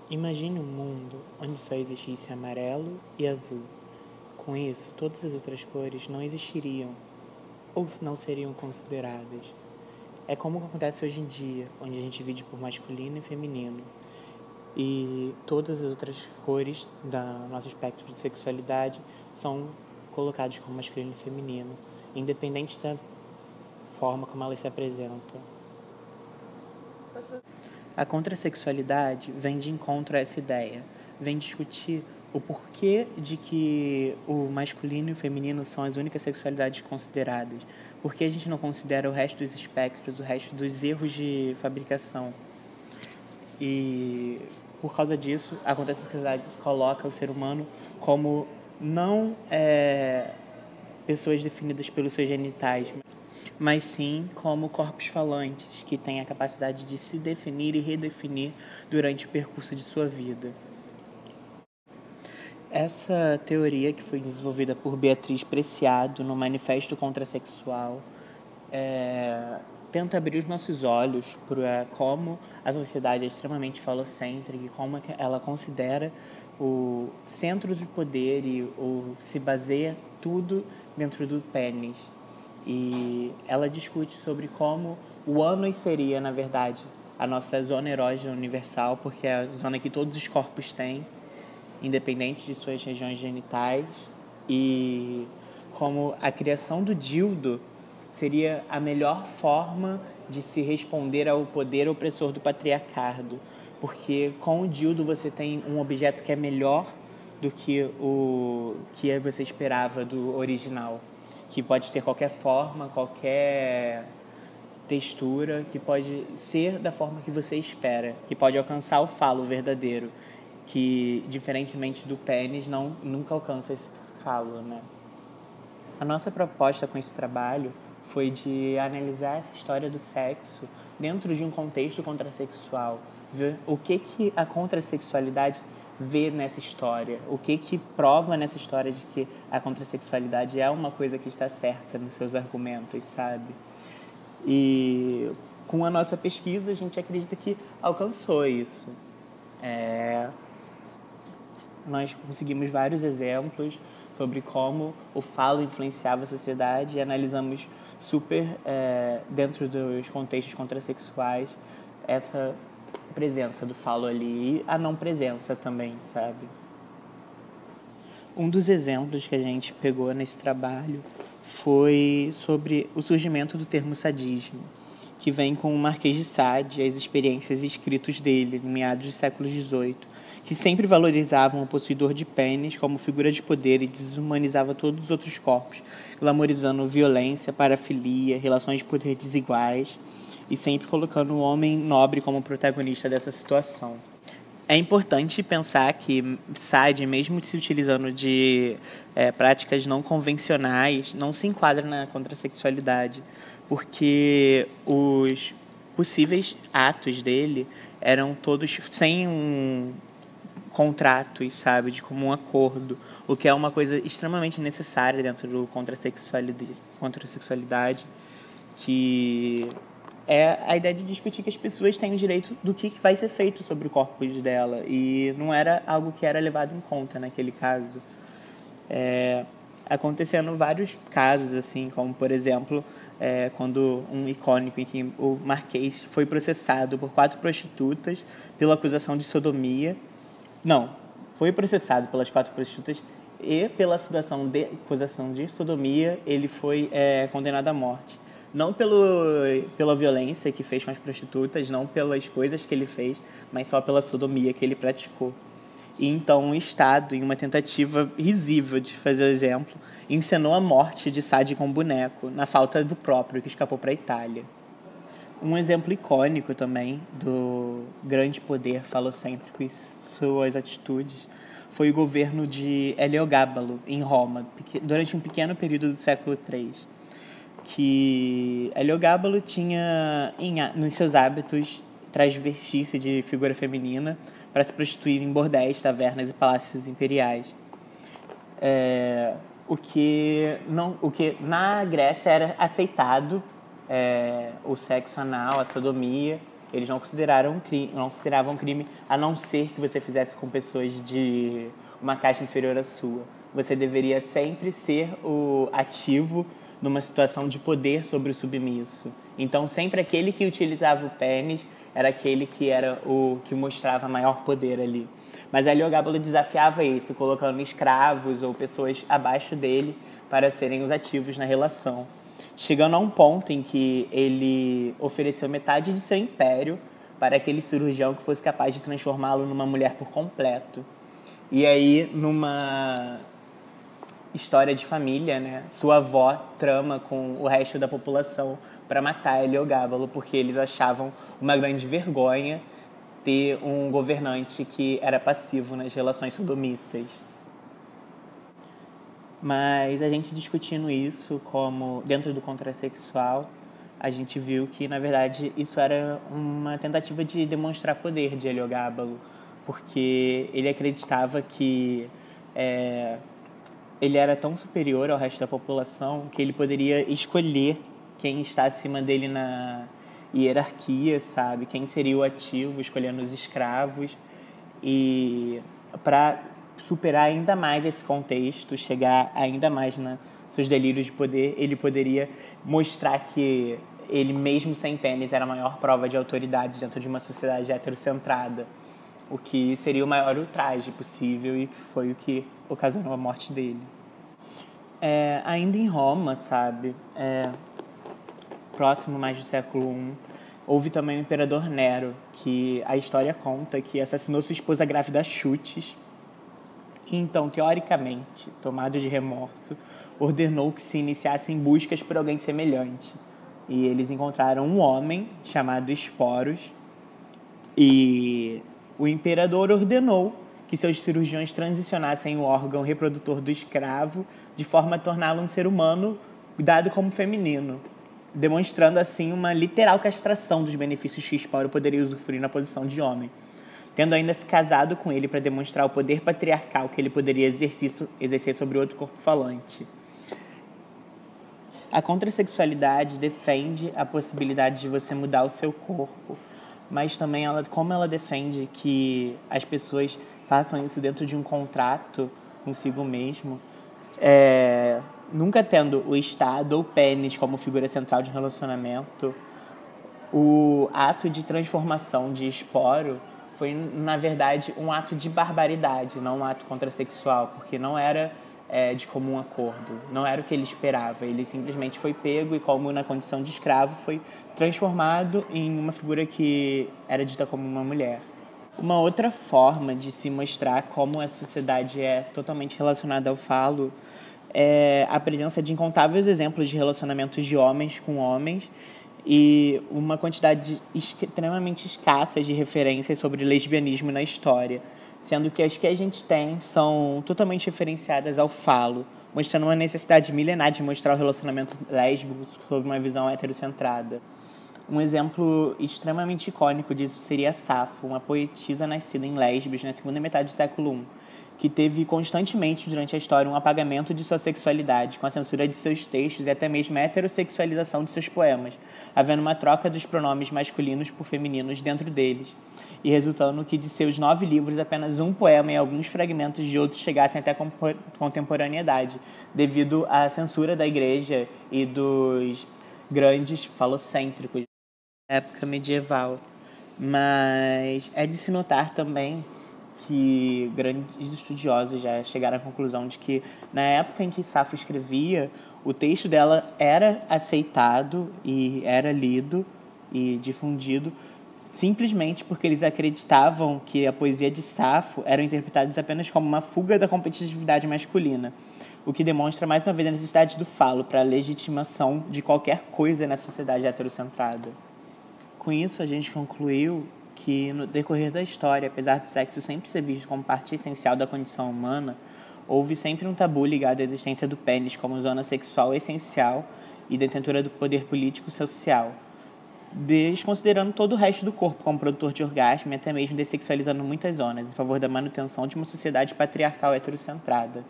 Imagine um mundo onde só existisse amarelo e azul. Com isso, todas as outras cores não existiriam ou não seriam consideradas. É como acontece hoje em dia, onde a gente divide por masculino e feminino. E todas as outras cores do nosso espectro de sexualidade são colocadas como masculino e feminino, independente da forma como elas se apresentam. A contrassexualidade vem de encontro a essa ideia, vem discutir o porquê de que o masculino e o feminino são as únicas sexualidades consideradas. Por que a gente não considera o resto dos espectros, o resto dos erros de fabricação? E por causa disso, a contrassexualidade coloca o ser humano como não pessoas definidas pelos seus genitais, mas sim como corpos falantes, que têm a capacidade de se definir e redefinir durante o percurso de sua vida. Essa teoria, que foi desenvolvida por Beatriz Preciado no Manifesto Contrassexual, tenta abrir os nossos olhos para como a sociedade é extremamente falocêntrica e como ela considera o centro de poder e se baseia tudo dentro do pênis. E ela discute sobre como o ânus seria, na verdade, a nossa zona erógena universal, porque é a zona que todos os corpos têm, independente de suas regiões genitais, e como a criação do dildo seria a melhor forma de se responder ao poder opressor do patriarcado, porque com o dildo você tem um objeto que é melhor do que o que você esperava do original, que pode ter qualquer forma, qualquer textura, que pode ser da forma que você espera, que pode alcançar o falo verdadeiro, que, diferentemente do pênis, nunca alcança esse falo, né? A nossa proposta com esse trabalho foi de analisar essa história do sexo dentro de um contexto contrassexual, ver o que a contrassexualidade vê nessa história, o que prova nessa história de que a contrassexualidade é uma coisa que está certa nos seus argumentos, sabe? E com a nossa pesquisa a gente acredita que alcançou isso. Nós conseguimos vários exemplos sobre como o falo influenciava a sociedade e analisamos dentro dos contextos contrassexuais, essa presença do falo ali e a não presença também, sabe? Um dos exemplos que a gente pegou nesse trabalho foi sobre o surgimento do termo sadismo, que vem com o Marquês de Sade e as experiências e escritos dele, em meados do século XVIII, que sempre valorizavam o possuidor de pênis como figura de poder e desumanizava todos os outros corpos, glamorizando violência, parafilia, relações de poder desiguais e sempre colocando o homem nobre como protagonista dessa situação. É importante pensar que Sade, mesmo se utilizando de práticas não convencionais, não se enquadra na contrassexualidade, porque os possíveis atos dele eram todos sem um contratos, sabe, de comum acordo, o que é uma coisa extremamente necessária dentro do contrassexualidade, que é a ideia de discutir que as pessoas têm o direito do que vai ser feito sobre o corpo dela, e não era algo que era levado em conta naquele caso. Acontecendo vários casos, assim, como, por exemplo, quando um icônico em que o Marquês foi processado por 4 prostitutas pela acusação de sodomia. Não, foi processado pelas 4 prostitutas e pela acusação de sodomia, ele foi condenado à morte. Não pela violência que fez com as prostitutas, não pelas coisas que ele fez, mas só pela sodomia que ele praticou. E então o Estado, em uma tentativa risível de fazer o exemplo, encenou a morte de Sade com boneco, na falta do próprio, que escapou para a Itália. Um exemplo icônico também do grande poder falocêntrico e suas atitudes foi o governo de Heliogábalo, em Roma, durante um pequeno período do século III, que Heliogábalo tinha nos seus hábitos transvestir-se de figura feminina para se prostituir em bordéis, tavernas e palácios imperiais. O que na Grécia era aceitado, o sexo anal, a sodomia, Eles não consideravam crime, a não ser que você fizesse com pessoas de uma caixa inferior à sua. Você deveria sempre ser o ativo numa situação de poder sobre o submisso. Então, sempre aquele que utilizava o pênis era aquele que era o que mostrava maior poder ali. Mas Heliogábalo desafiava isso, colocando escravos ou pessoas abaixo dele para serem os ativos na relação. Chegando a um ponto em que ele ofereceu metade de seu império para aquele cirurgião que fosse capaz de transformá-lo numa mulher por completo. E aí, numa história de família, né, sua avó trama com o resto da população para matar Heliogábalo, porque eles achavam uma grande vergonha ter um governante que era passivo nas relações sodomitas. Mas a gente discutindo isso como dentro do contrasexual, a gente viu que, na verdade, isso era uma tentativa de demonstrar poder de Heliogábalo, porque ele acreditava que ele era tão superior ao resto da população que ele poderia escolher quem está acima dele na hierarquia, sabe? Quem seria o ativo, escolhendo os escravos. E para superar ainda mais esse contexto, chegar ainda mais nos seus delírios de poder, ele poderia mostrar que ele, mesmo sem pênis, era a maior prova de autoridade dentro de uma sociedade heterocentrada, o que seria o maior ultraje possível e que foi o que ocasionou a morte dele. Ainda em Roma, sabe, próximo mais do século I, houve também o imperador Nero, que a história conta que assassinou sua esposa grávida a chutes. Então, teoricamente, tomado de remorso, ordenou que se iniciassem buscas por alguém semelhante. E eles encontraram um homem chamado Esporos, e o imperador ordenou que seus cirurgiões transicionassem o órgão reprodutor do escravo de forma a torná-lo um ser humano dado como feminino, demonstrando assim uma literal castração dos benefícios que Esporo poderia usufruir na posição de homem, tendo ainda se casado com ele para demonstrar o poder patriarcal que ele poderia exercer sobre outro corpo falante. A contrassexualidade defende a possibilidade de você mudar o seu corpo, mas também como ela defende que as pessoas façam isso dentro de um contrato consigo mesmo, nunca tendo o Estado ou o pênis como figura central de um relacionamento, o ato de transformação de Esporo foi, na verdade, um ato de barbaridade, não um ato contrassexual, porque não era de comum acordo, não era o que ele esperava. Ele simplesmente foi pego e, como na condição de escravo, foi transformado em uma figura que era dita como uma mulher. Uma outra forma de se mostrar como a sociedade é totalmente relacionada ao falo é a presença de incontáveis exemplos de relacionamentos de homens com homens e uma quantidade extremamente escassa de referências sobre lesbianismo na história, sendo que as que a gente tem são totalmente referenciadas ao falo, mostrando uma necessidade milenar de mostrar o relacionamento lésbico sob uma visão heterocentrada. Um exemplo extremamente icônico disso seria Safo, uma poetisa nascida em Lesbos na segunda metade do século I, que teve constantemente durante a história um apagamento de sua sexualidade, com a censura de seus textos e até mesmo a heterossexualização de seus poemas, havendo uma troca dos pronomes masculinos por femininos dentro deles, e resultando que de seus 9 livros apenas um poema e alguns fragmentos de outros chegassem até a contemporaneidade, devido à censura da igreja e dos grandes falocêntricos da época medieval. Mas é de se notar também que grandes estudiosos já chegaram à conclusão de que, na época em que Safo escrevia, o texto dela era aceitado e era lido e difundido simplesmente porque eles acreditavam que a poesia de Safo era interpretada apenas como uma fuga da competitividade masculina, o que demonstra mais uma vez a necessidade do falo para a legitimação de qualquer coisa na sociedade heterocentrada. Com isso, a gente concluiu que, no decorrer da história, apesar do sexo sempre ser visto como parte essencial da condição humana, houve sempre um tabu ligado à existência do pênis como zona sexual essencial e detentora do poder político e social, desconsiderando todo o resto do corpo como produtor de orgasmo e até mesmo dessexualizando muitas zonas, em favor da manutenção de uma sociedade patriarcal heterocentrada.